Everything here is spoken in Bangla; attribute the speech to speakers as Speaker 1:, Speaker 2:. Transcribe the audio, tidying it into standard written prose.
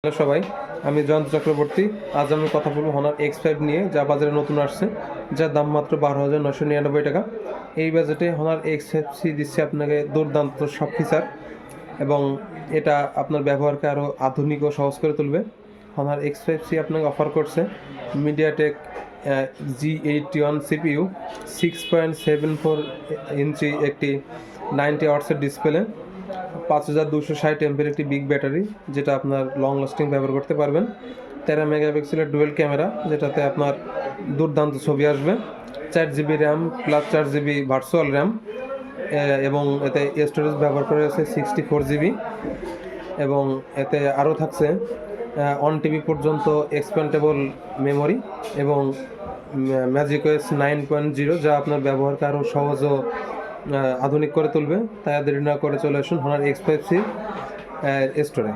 Speaker 1: হ্যালো সবাই, আমি জয়ন্ত চক্রবর্তী। আজ আমি কথা বলবো হনার X5 নিয়ে, যা বাজারে নতুন আসছে, যার দাম মাত্র 12,999 টাকা। এই বাজেটে হনার X5C দিচ্ছে আপনাকে দুর্দান্ত সব ফিচার, এবং এটা আপনার ব্যবহারকে আরও আধুনিক ও সহজ করে তুলবে। হনার X5C আপনাকে অফার করছে মিডিয়াটেক G81 CPU, 6.74 ইঞ্চি একটি 90 ওয়াটসের ডিসপ্লে, 5260 এমপির একটি বিগ ব্যাটারি, যেটা আপনার লং লাস্টিং ব্যবহার করতে পারবেন। 13 মেগাপিক্সেলের ডুয়েল ক্যামেরা, যেটাতে আপনার দুর্দান্ত ছবি আসবে। 4 GB RAM plus 4 GB virtual RAM, এবং এতে স্টোরেজ ব্যবহার করে আছে 64 জিবি, এবং এতে আরও থাকছে 1 টিবি পর্যন্ত এক্সপ্যান্ডেবল মেমোরি এবং ম্যাজিক ওএস 9.0, যা আপনার ব্যবহারকে আরও সহজ ও আধুনিক করে তুলবে। তাই আর দেরি না করে চলে আসুন হনার X5C স্টোরে।